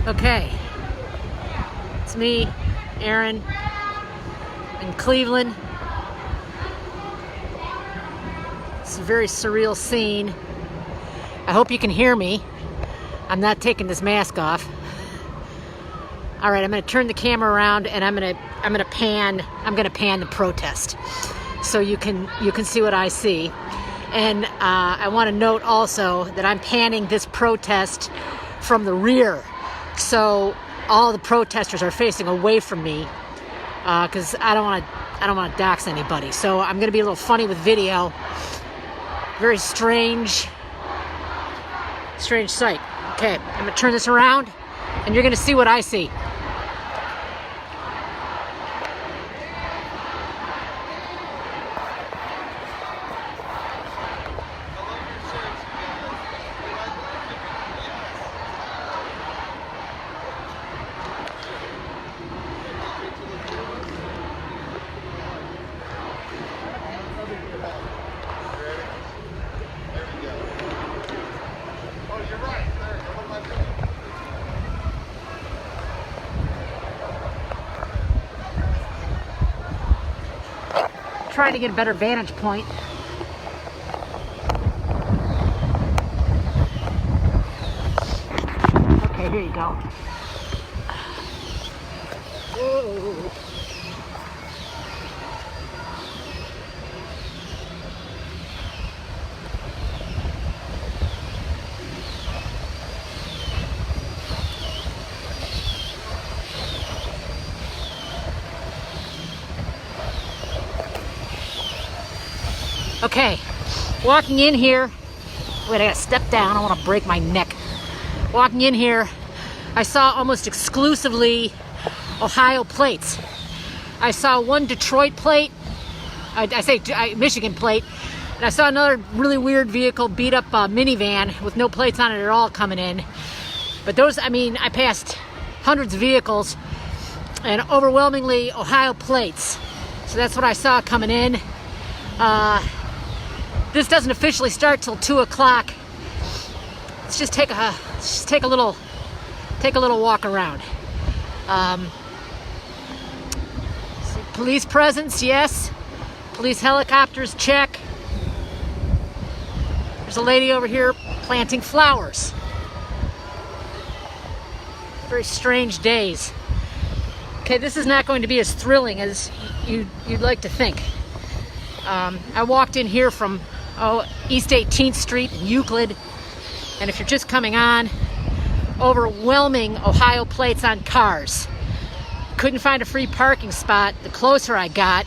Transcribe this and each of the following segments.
Okay, it's me, Erin, in Cleveland. It's a very surreal scene. I hope you can hear me. I'm not taking this mask off. All right, I'm going to turn the camera around and I'm going to pan the protest, so you can see what I see. And I want to note also that I'm panning this protest from the rear, so all the protesters are facing away from me, because I don't want to dox anybody. So I'm going to be a little funny with video. Very strange sight. Okay, I'm going to turn this around, and you're going to see what I see. Trying to get a better vantage point. Okay, here you go. Whoa. Okay, walking in here, wait, I gotta step down, I wanna break my neck. Walking in here, I saw almost exclusively Ohio plates. I saw one Detroit plate, Michigan plate, and I saw another really weird vehicle, beat up minivan with no plates on it at all coming in. But those, I passed hundreds of vehicles and overwhelmingly Ohio plates. So that's what I saw coming in. This doesn't officially start till 2 o'clock. Let's just take a little walk around. Police presence, yes. Police helicopters, check. There's a lady over here planting flowers. Very strange days. Okay, this is not going to be as thrilling as you'd like to think. I walked in here from East 18th Street in Euclid, and if you're just coming on, overwhelming Ohio plates on cars. Couldn't find a free parking spot the closer I got,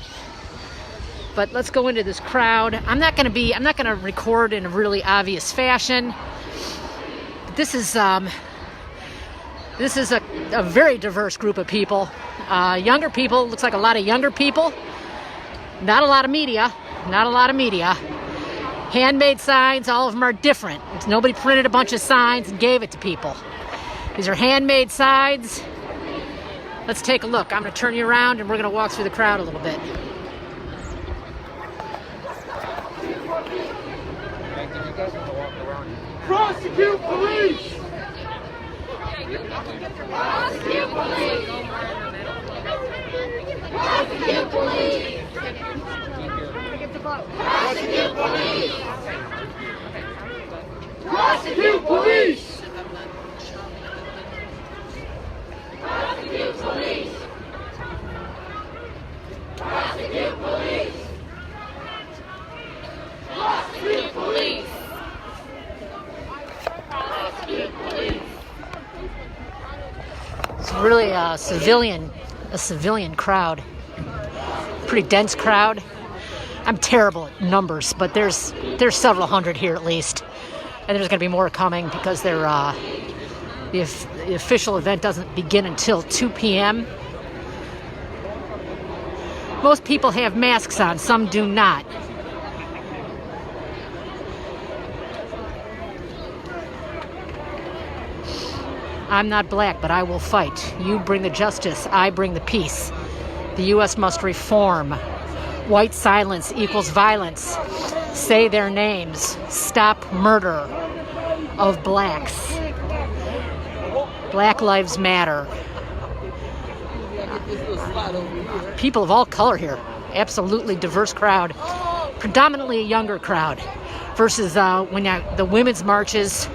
but let's go into this crowd. I'm not going to record in a really obvious fashion. This is a very diverse group of people. Younger people, looks like a lot of younger people. Not a lot of media. Handmade signs, all of them are different. Nobody printed a bunch of signs and gave it to people. These are handmade signs. Let's take a look. I'm going to turn you around and we're going to walk through the crowd a little bit. Prosecute police! Prosecute police! Prosecute police! Prosecute police! Prosecute police! Prosecute police! Prosecute police! Prosecute police! Prosecute police! It's really a civilian crowd. Pretty dense crowd. I'm terrible at numbers, but there's several hundred here at least, and there's going to be more coming because the official event doesn't begin until 2 p.m. Most people have masks on, some do not. I'm not black, but I will fight. You bring the justice, I bring the peace. The U.S. must reform. White silence equals violence. Say their names. Stop murder of blacks. Black Lives Matter. People of all color here. Absolutely diverse crowd. Predominantly a younger crowd. Versus when the women's marches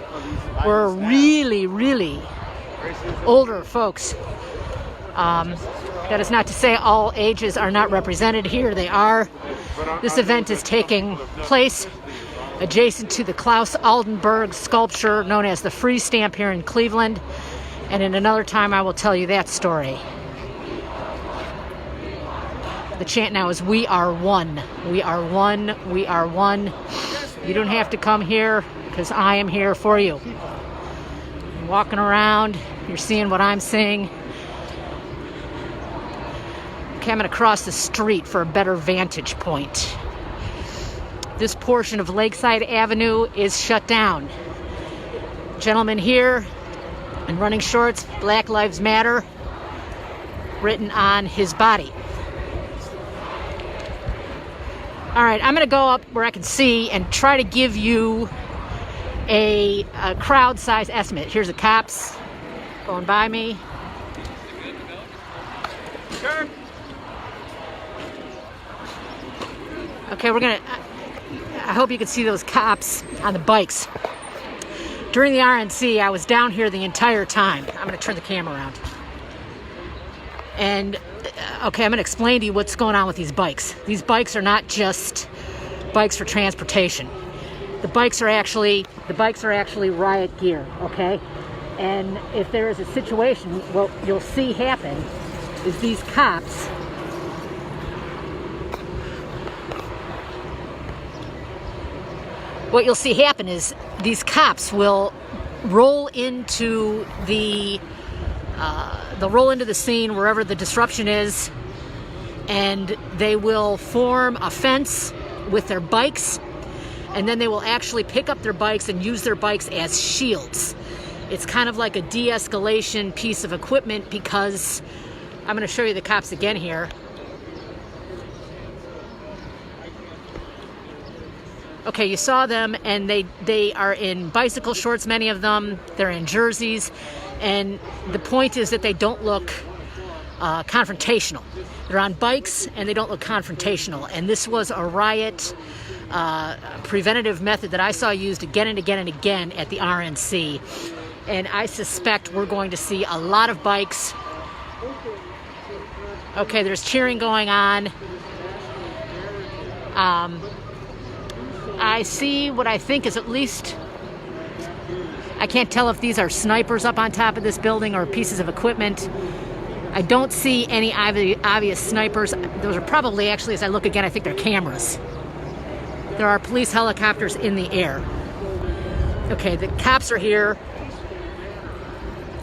were really older folks. That is not to say all ages are not represented here. They are. This event is taking place adjacent to the Klaus Aldenberg sculpture known as the Free Stamp here in Cleveland. And in another time I will tell you that story. The chant now is "We are one. We are one. We are one." You don't have to come here because I am here for you. You're walking around, you're seeing what I'm seeing. Okay, I'm going to cross the street for a better vantage point. This portion of Lakeside Avenue is shut down. Gentleman here in running shorts, Black Lives Matter, written on his body. All right, I'm going to go up where I can see and try to give you a crowd size estimate. Here's the cops going by me. Sure. Okay, I hope you can see those cops on the bikes. During the RNC, I was down here the entire time. I'm going to turn the camera around. And, okay, I'm going to explain to you what's going on with these bikes. These bikes are not just bikes for transportation. The bikes are actually riot gear, okay? And if there is a situation, what you'll see happen is these cops will roll into the scene wherever the disruption is, and they will form a fence with their bikes, and then they will actually pick up their bikes and use their bikes as shields. It's kind of like a de-escalation piece of equipment, because I'm going to show you the cops again here. Okay, you saw them, and they are in bicycle shorts, many of them. They're in jerseys, and the point is that they don't look confrontational. They're on bikes, and they don't look confrontational. And this was a riot preventative method that I saw used again and again and again at the RNC. And I suspect we're going to see a lot of bikes. Okay, there's cheering going on. I see what I think is at least, I can't tell if these are snipers up on top of this building or pieces of equipment. I don't see any obvious snipers. Those are probably, actually, as I look again, I think they're cameras. There are police helicopters in the air. Okay, the cops are here.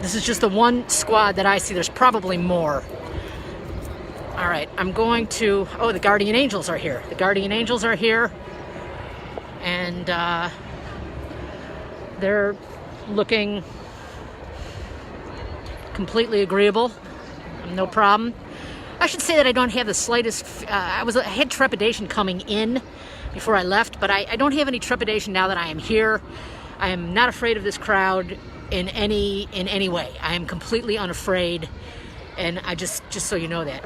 This is just the one squad that I see. There's probably more. All right, I'm going to, oh, the Guardian Angels are here. The Guardian Angels are here. And they're looking completely agreeable. No problem. I should say that I don't have the slightest, I had trepidation coming in before I left, but I don't have any trepidation now that I am here. I am not afraid of this crowd in any way. I am completely unafraid, and I just so you know that.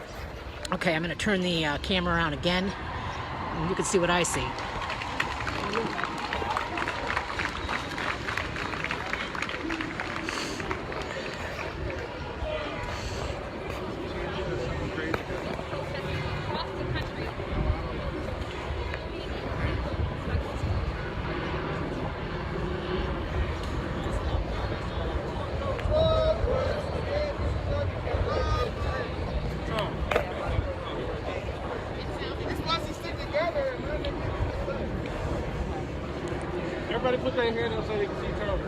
Okay, I'm going to turn the camera around again, and you can see what I see. Everybody put their hand up so they can see Tony.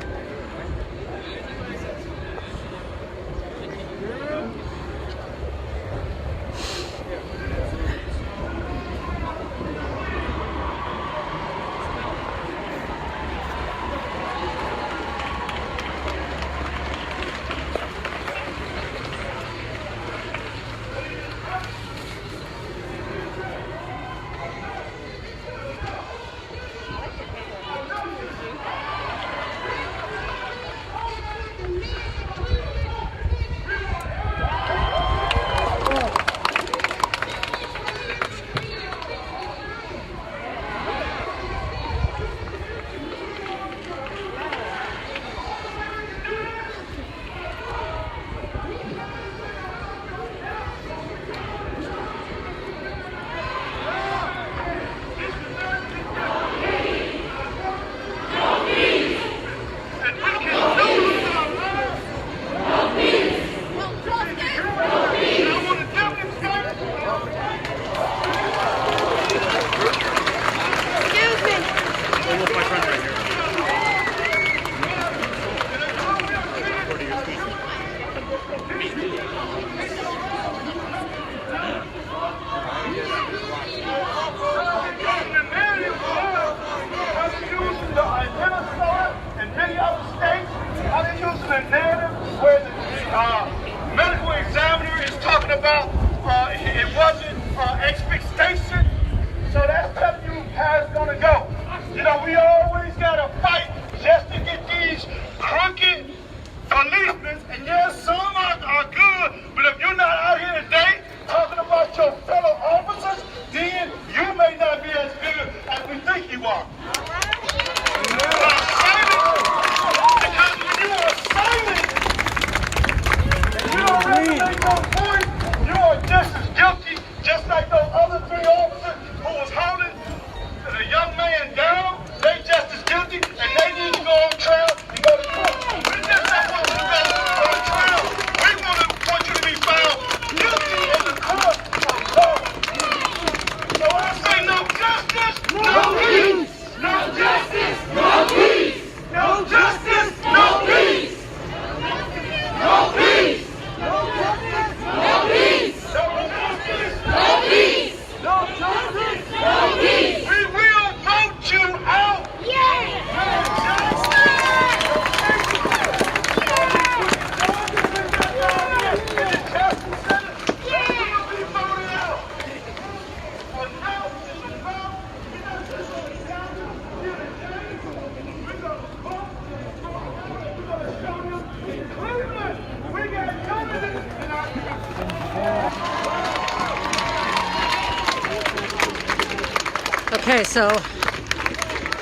Okay, so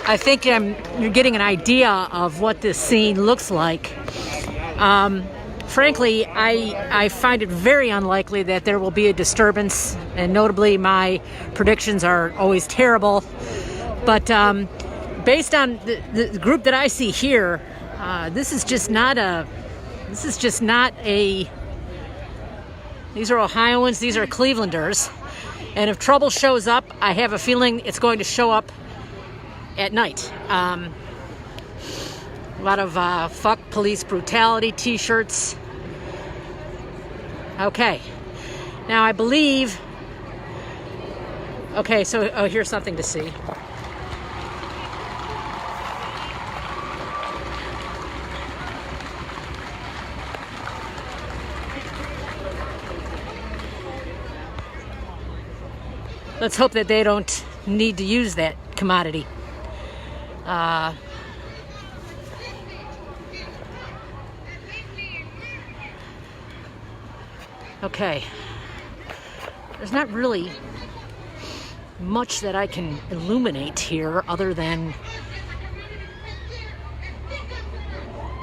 I think you're getting an idea of what this scene looks like. Frankly, I find it very unlikely that there will be a disturbance, and notably my predictions are always terrible. But based on the group that I see here, this is just not a. These are Ohioans. These are Clevelanders, and if trouble shows up, I have a feeling it's going to show up at night. A lot of fuck police brutality t-shirts. Okay. Now I believe. Okay, so here's something to see. Let's hope that they don't need to use that commodity. Okay. There's not really much that I can illuminate here other than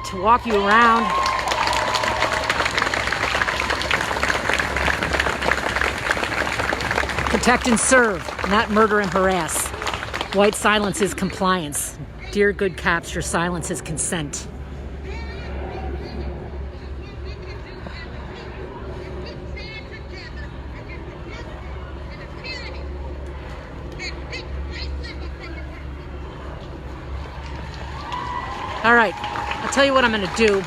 to walk you around. Protect and serve, not murder and harass. White silence is compliance. Dear good cops, your silence is consent. All right, I'll tell you what I'm going to do.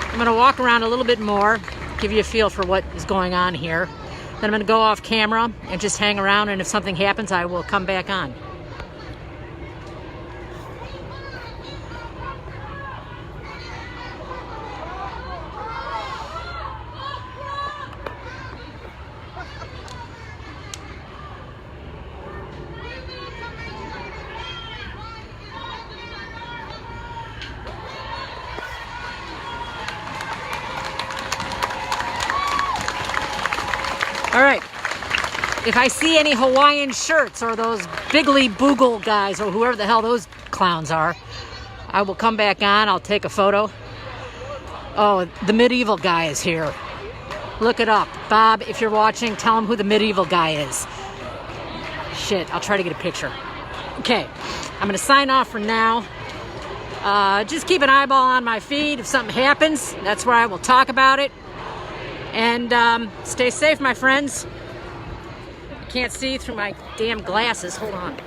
I'm going to walk around a little bit more, give you a feel for what is going on here. Then I'm going to go off camera and just hang around, and if something happens, I will come back on. All right, if I see any Hawaiian shirts or those Biggly Boogle guys or whoever the hell those clowns are, I will come back on, I'll take a photo. Oh, the medieval guy is here. Look it up. Bob, if you're watching, tell him who the medieval guy is. Shit, I'll try to get a picture. Okay, I'm gonna sign off for now. Just keep an eyeball on my feed. If something happens, that's where I will talk about it. And stay safe, my friends. I can't see through my damn glasses. Hold on.